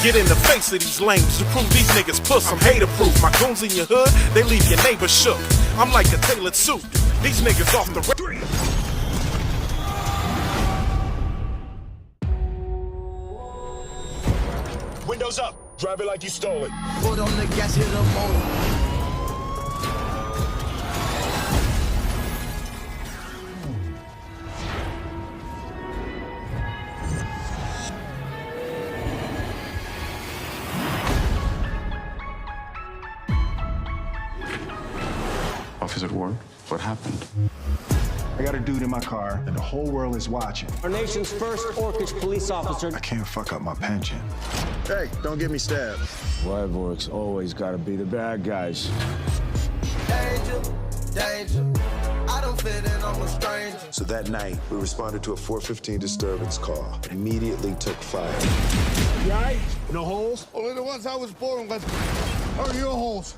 Get in the face of these lames to prove these niggas puss. I'm hater proof. My goons in your hood, they leave your neighbor shook. I'm like a tailored suit. These niggas off the Windows up. Drive it like you stole it. Put on the gas, hit the motor. Officer Ward, what happened? I got a dude in my car, and the whole world is watching. Our nation's first Orcish police officer. I can't fuck up my pension. Hey, don't get me stabbed. Live Orcs always gotta be the bad guys. Danger, danger. I don't fit in, I'm a stranger. So that night, we responded to a 415 disturbance call. Immediately took fire. Right? No holes? Only the ones I was born with. Are your holes?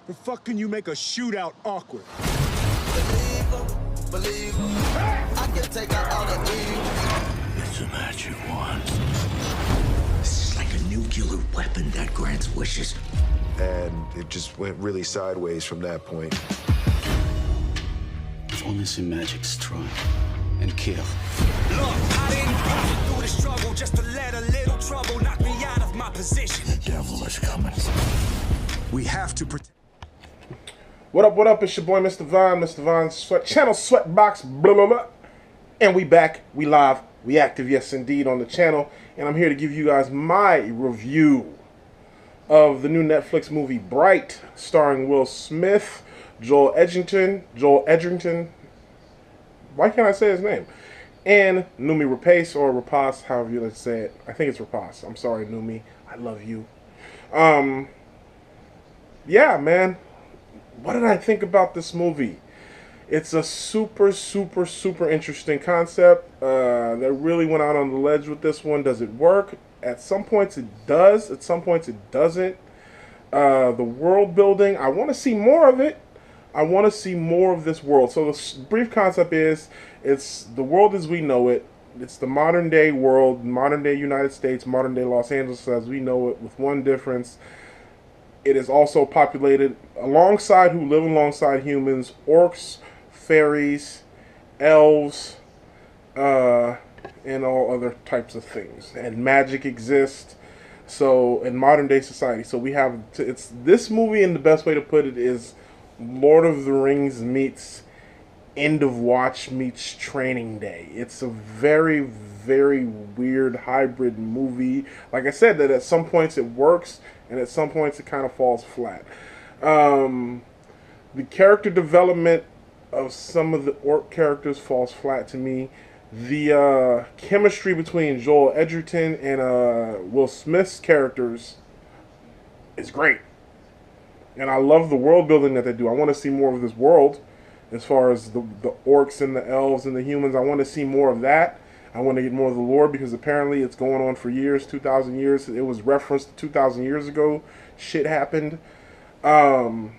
The fuck can you make a shootout awkward? Believe I can take out all the evil. It's a magic wand. This is like a nuclear weapon that grants wishes. And it just went really sideways from that point. I've only seen magic strike and kill. Look, I didn't put you through the struggle just to let a little trouble knock me out of my position. The devil is coming. We have to protect. What up, it's your boy Mr. Vine's Sweat Channel Sweatbox, blah, blah, blah. And we back, we live, we active, yes indeed, on the channel. And I'm here to give you guys my review of the new Netflix movie Bright, starring Will Smith, Joel Edgerton, why can't I say his name? And Noomi Rapace, or Rapace, however you like to say it. I think it's Rapace. I'm sorry, Noomi. I love you. Yeah, man. What did I think about this movie? It's a super interesting concept. They really went out on the ledge with this one. Does it work? At some points it does. At some points it doesn't. The world building, I want to see more of it. I want to see more of this world. So the brief concept is, it's the world as we know it. It's the modern day world, modern day United States, modern day Los Angeles as we know it, with one difference. It is also populated alongside, who live alongside humans, orcs, fairies, elves, and all other types of things. And magic exists. So in modern day society, so we have it's this movie, and the best way to put it is Lord of the Rings meets End of Watch meets Training Day. It's a very weird hybrid movie. Like I said, that at some points it works, and at some points it kind of falls flat. The character development of some of the orc characters falls flat to me. The chemistry between Joel Edgerton and Will Smith's characters is great. And I love the world building that they do. I want to see more of this world, as far as the orcs and the elves and the humans. I want to see more of that. I want to get more of the lore, because apparently it's going on for years, 2,000 years. It was referenced 2,000 years ago. Shit happened. So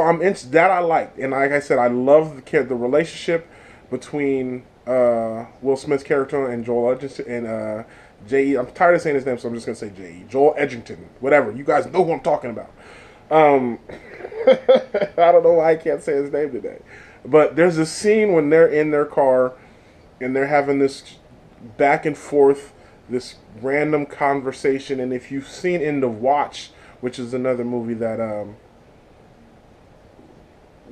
I'm into that. I like, and like I said, I love the relationship between Will Smith's character and Joel Edgerton and J.E. I'm tired of saying his name, so I'm just gonna say J.E. Joel Edgerton, whatever. You guys know who I'm talking about. I don't know why I can't say his name today, but there's a scene when they're in their car and they're having this back and forth, this random conversation. And if you've seen End of Watch, which is another movie that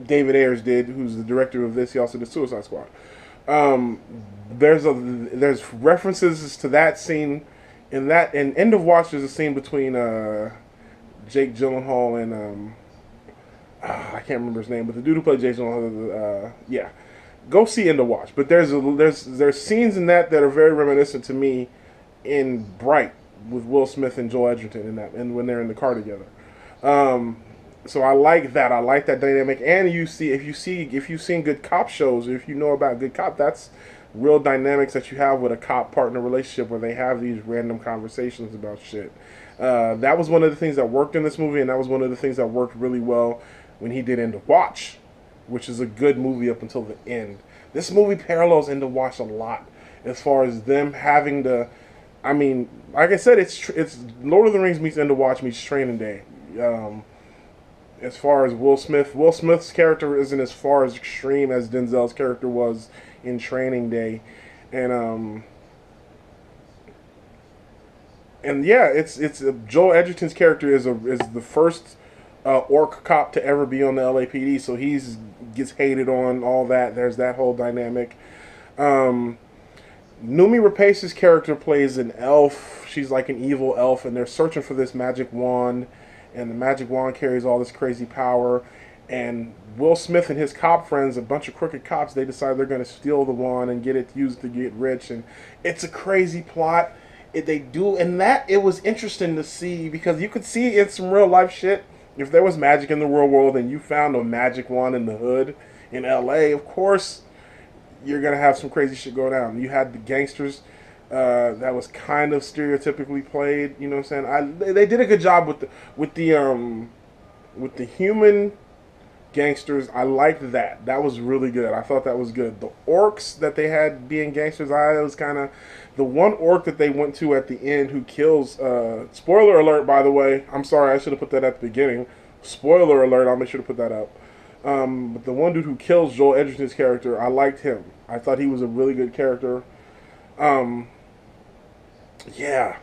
David Ayers did, who's the director of this, he also did Suicide Squad. There's references to that scene. In End of Watch, there's a scene between Jake Gyllenhaal and I can't remember his name, but the dude who played Jake Gyllenhaal, yeah. Go see End of Watch. But there's scenes in that are very reminiscent to me in Bright, with Will Smith and Joel Edgerton in that, and when they're in the car together. So I like that. I like that dynamic. And if you've seen good cop shows, or if you know about good cop, that's real dynamics that you have with a cop partner relationship, where they have these random conversations about shit. That was one of the things that worked in this movie, and that was one of the things that worked really well when he did End of Watch, which is a good movie up until the end. This movie parallels End of Watch a lot, as far as them having to I mean, like I said, it's Lord of the Rings meets End of Watch meets Training Day. As far as Will Smith's character isn't as far as extreme as Denzel's character was in Training Day, and yeah, it's Joel Edgerton's character is the first orc cop to ever be on the LAPD, so gets hated on, all that. There's that whole dynamic. Numi Rapace's character plays an elf. She's like an evil elf, and they're searching for this magic wand, and the magic wand carries all this crazy power. And Will Smith and his cop friends, a bunch of crooked cops, they decide they're going to steal the wand and get it used to get rich. And it's a crazy plot. It was interesting to see, because you could see it's some real life shit. If there was magic in the real world and you found a magic wand in the hood in LA, of course you're gonna have some crazy shit go down. You had the gangsters that was kind of stereotypically played. You know what I'm saying? They did a good job with the human gangsters. I liked that. That was really good. I thought that was good. The orcs that they had being gangsters, it was kind of the one orc that they went to at the end who kills. Spoiler alert, by the way. I'm sorry, I should have put that at the beginning. Spoiler alert. I'll make sure to put that up. But the one dude who kills Joel Edgerton's character, I liked him. I thought he was a really good character. Yeah.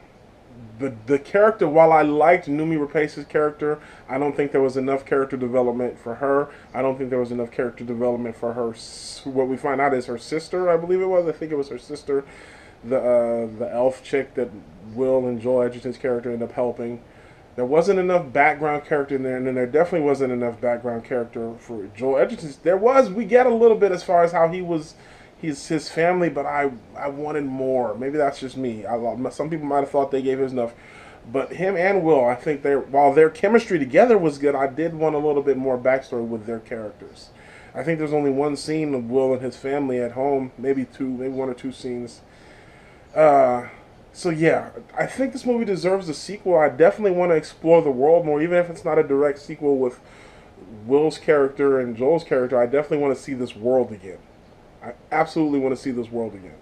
The character, while I liked Numi Rapace's character, I don't think there was enough character development for her. I don't think there was enough character development for her. What we find out is her sister, I believe it was. I think it was her sister, the elf chick that Will and Joel Edgerton's character end up helping. There wasn't enough background character in there, and then there definitely wasn't enough background character for Joel Edgerton's. We get a little bit as far as how he was. His family, but I wanted more. Maybe that's just me. Some people might have thought they gave us enough, but him and Will, I think while their chemistry together was good, I did want a little bit more backstory with their characters. I think there's only one scene of Will and his family at home, maybe one or two scenes. So yeah, I think this movie deserves a sequel. I definitely want to explore the world more, even if it's not a direct sequel with Will's character and Joel's character. I definitely want to see this world again. I absolutely want to see this world again.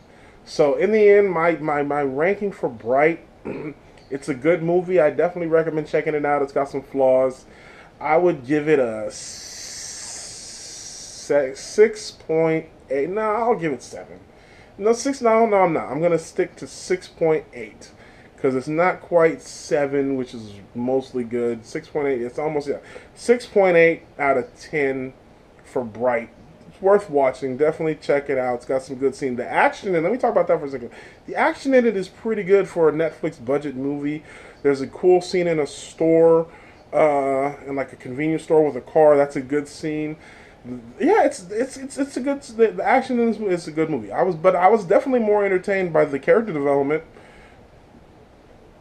So in the end, my ranking for Bright, it's a good movie. I definitely recommend checking it out. It's got some flaws. I would give it a 6.8. No, I'll give it 7. No, 6. No, I'm not. I'm going to stick to 6.8 because it's not quite 7, which is mostly good. 6.8, it's almost, yeah. 6.8 out of 10 for Bright. Worth watching. Definitely check it out. It's got some good scenes. The action, and let me talk about that for a second. The action in it is pretty good for a Netflix budget movie. There's a cool scene in a store, in like a convenience store with a car. That's a good scene. Yeah, it's a good. The action in this movie is a good movie. I was definitely more entertained by the character development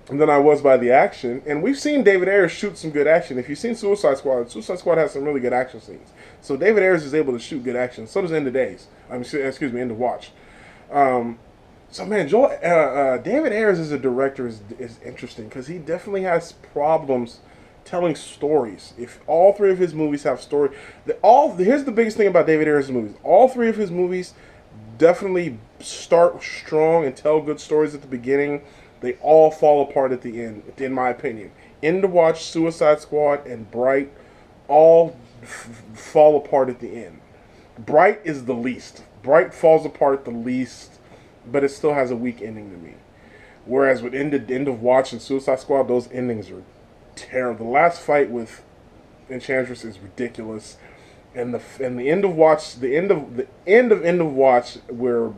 than I was by the action. And we've seen David Ayers shoot some good action. If you've seen Suicide Squad has some really good action scenes. So David Ayers is able to shoot good action. So does End of Watch. So man, David Ayers as a director is interesting because he definitely has problems telling stories. If all three of his movies have story, here's the biggest thing about David Ayers' movies. All three of his movies definitely start strong and tell good stories at the beginning. They all fall apart at the end, in my opinion. End of Watch, Suicide Squad, and Bright all fall apart at the end. Bright is the least. Bright falls apart the least, but it still has a weak ending to me. Whereas with End of Watch and Suicide Squad, those endings are terrible. The last fight with Enchantress is ridiculous, and the end of Watch, the end of Watch, where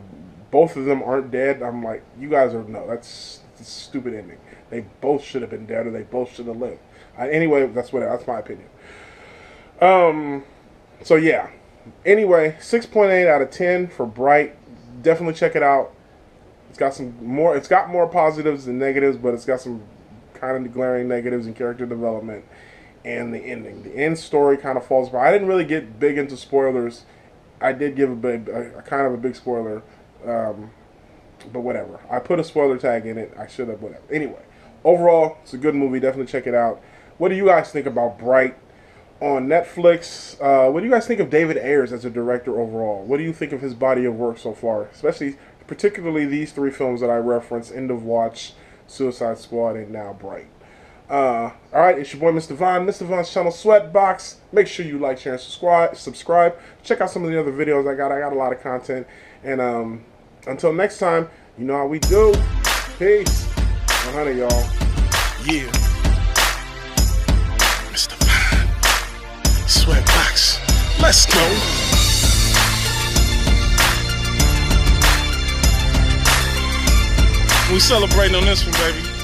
both of them aren't dead. I'm like, you guys are that's a stupid ending. They both should have been dead, or they both should have lived. Anyway, that's my opinion. So yeah. Anyway, 6.8 out of 10 for Bright. Definitely check it out. It's got more positives than negatives, but it's got some kind of glaring negatives in character development and the ending. The end story kind of falls apart. I didn't really get big into spoilers. I did give a kind of a big spoiler, but whatever. I put a spoiler tag in it. I should have, whatever. Anyway, overall, it's a good movie. Definitely check it out. What do you guys think about Bright on Netflix? What do you guys think of David Ayers as a director overall? What do you think of his body of work so far? Especially particularly these 3 films that I referenced: End of Watch, Suicide Squad, and now Bright. Alright, it's your boy Mr. Von, Mr. Von's channel, Sweatbox. Make sure you like, share, and subscribe. Check out some of the other videos I got. I got a lot of content. And until next time, you know how we do. Peace. 100, y'all. Yeah. Mr. Von. Sweatbox. Let's go. We celebrating on this one, baby.